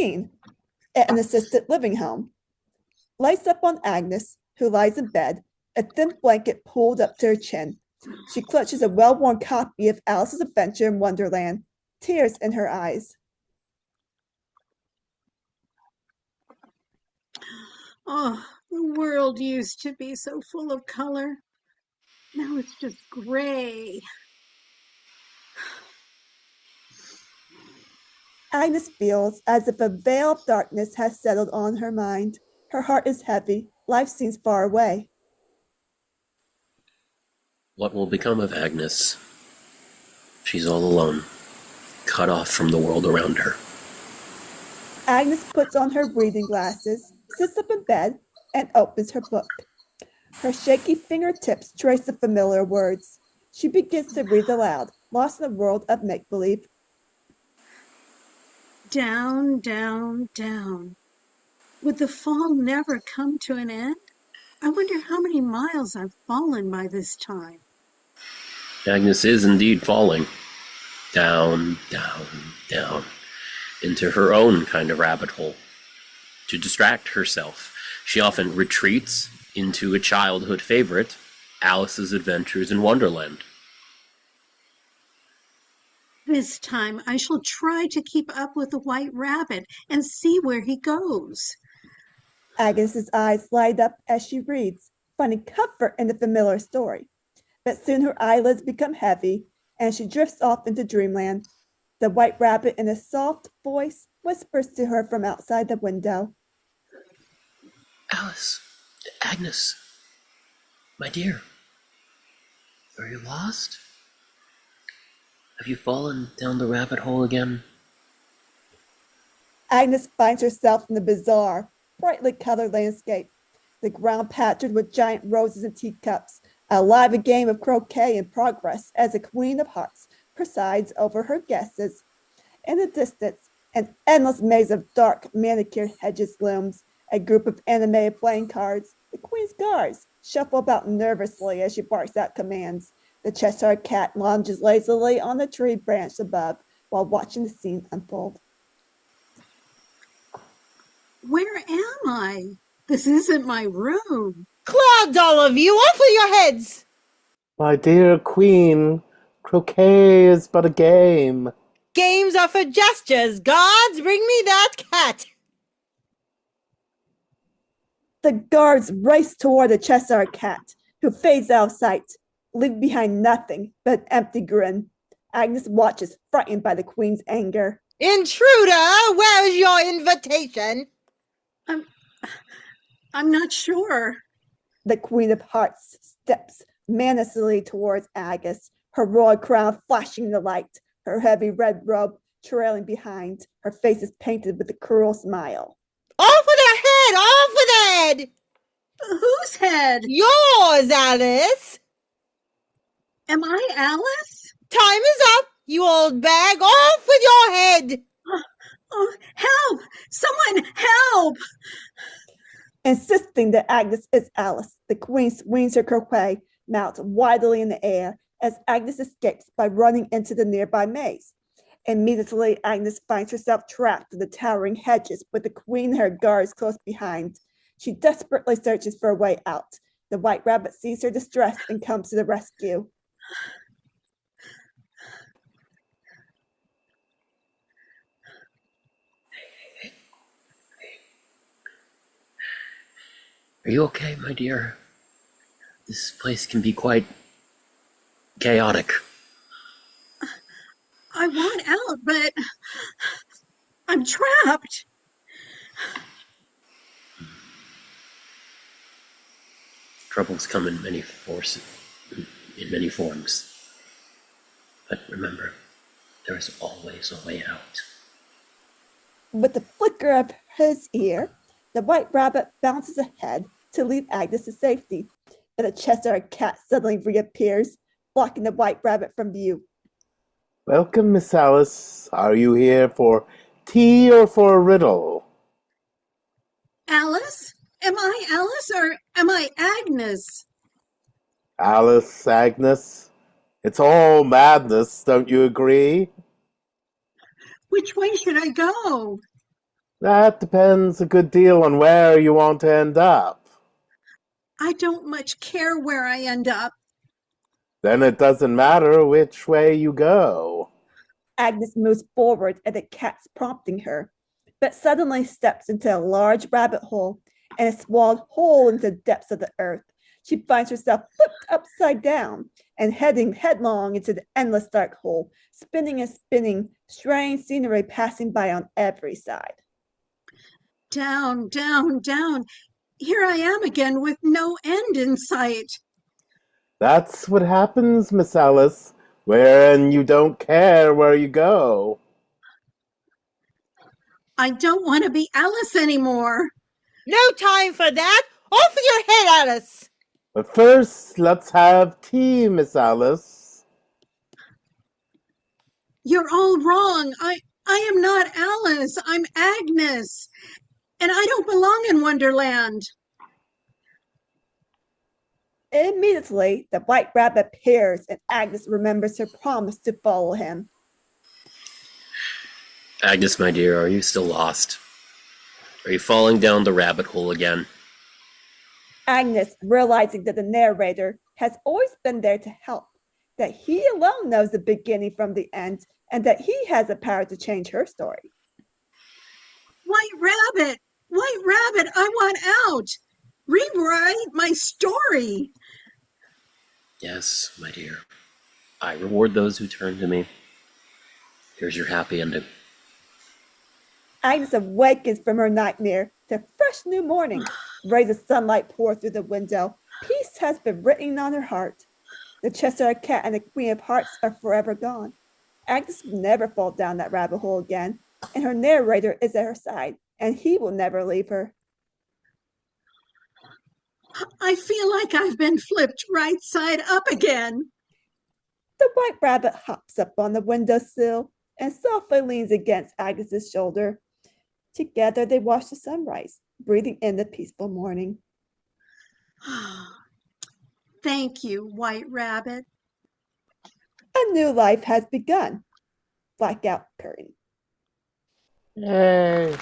scene at an assisted living home. Lights up on Agnes, who lies in bed, a thin blanket pulled up to her chin. She clutches a well-worn copy of Alice's Adventure in Wonderland, tears in her eyes. Oh, the world used to be so full of color. Now it's just gray. Agnes feels as if a veil of darkness has settled on her mind. Her heart is heavy. Life seems far away. What will become of Agnes? She's all alone, cut off from the world around her. Agnes puts on her reading glasses, sits up in bed, and opens her book. Her shaky fingertips trace the familiar words. She begins to read aloud, lost in a world of make-believe. Down, down, down. Would the fall never come to an end? I wonder how many miles I've fallen by this time. Agnes is indeed falling. Down, down, down, into her own kind of rabbit hole. To distract herself, she often retreats into a childhood favorite, Alice's Adventures in Wonderland. This time I shall try to keep up with the White Rabbit and see where he goes. Agnes's eyes light up as she reads, finding comfort in the familiar story. But soon her eyelids become heavy, and she drifts off into dreamland. The White Rabbit, in a soft voice, whispers to her from outside the window. Alice, Agnes, my dear, are you lost? Have you fallen down the rabbit hole again? Agnes finds herself in the bizarre, brightly colored landscape, the ground pattered with giant roses and teacups, a lively game of croquet in progress as the Queen of Hearts presides over her guests. In the distance, an endless maze of dark, manicured hedges looms. A group of animated playing cards, the Queen's guards, shuffle about nervously as she barks out commands. The Cheshire Cat lounges lazily on the tree branch above while watching the scene unfold. Where am I? This isn't my room. Clods, all of you, off with your heads! My dear Queen, croquet is but a game. Games are for gestures. Gods, bring me that cat! The guards race toward the Cheshire Cat, who fades out of sight, leaving behind nothing but an empty grin. Agnes watches, frightened by the Queen's anger. Intruder, where's your invitation? I'm not sure. The Queen of Hearts steps menacingly towards Agnes, her royal crown flashing in the light, her heavy red robe trailing behind. Her face is painted with a cruel smile. Off with her head! Off with her head! Whose head? Yours, Alice! Am I Alice? Time is up, you old bag! Off with your head! Oh, help! Someone help! Insisting that Agnes is Alice, the Queen swings her croquet mount wildly in the air as Agnes escapes by running into the nearby maze. Immediately, Agnes finds herself trapped in the towering hedges with the Queen and her guards close behind. She desperately searches for a way out. The White Rabbit sees her distress and comes to the rescue. Are you okay, my dear? This place can be quite chaotic. I want out, but I'm trapped. Troubles come in many forms. But remember, there is always a way out. With the flicker of his ear, the White Rabbit bounces ahead to lead Agnes to safety, but a Cheshire Cat suddenly reappears, blocking the White Rabbit from view. Welcome, Miss Alice. Are you here for tea or for a riddle? Alice? Am I Alice or am I Agnes? Alice, Agnes. It's all madness, don't you agree? Which way should I go? That depends a good deal on where you want to end up. I don't much care where I end up. Then it doesn't matter which way you go. Agnes moves forward at the cat's prompting her, but suddenly steps into a large rabbit hole and is swallowed whole into the depths of the earth. She finds herself flipped upside down and heading headlong into the endless dark hole, spinning and spinning, strange scenery passing by on every side. Down, down, down. Here I am again with no end in sight. That's what happens, Miss Alice, when you don't care where you go. I don't want to be Alice anymore. No time for that. Off with your head, Alice. But first, let's have tea, Miss Alice. You're all wrong. I am not Alice. I'm Agnes. And I don't belong in Wonderland. Immediately, the white rabbit appears and Agnes remembers her promise to follow him. Agnes, my dear, are you still lost? Are you falling down the rabbit hole again? Agnes, realizing that the narrator has always been there to help, that he alone knows the beginning from the end, and that he has the power to change her story. White Rabbit! White Rabbit, I want out! Rewrite my story! Yes, my dear. I reward those who turn to me. Here's your happy ending. Agnes awakens from her nightmare to fresh new morning. Rays of sunlight pour through the window. Peace has been written on her heart. The Cheshire Cat and the Queen of Hearts are forever gone. Agnes will never fall down that rabbit hole again, and her narrator is at her side, and he will never leave her. I feel like I've been flipped right side up again. The white rabbit hops up on the windowsill and softly leans against Agnes's shoulder. Together they watch the sunrise, breathing in the peaceful morning. Thank you, White Rabbit. A new life has begun. Blackout curtain. Yay.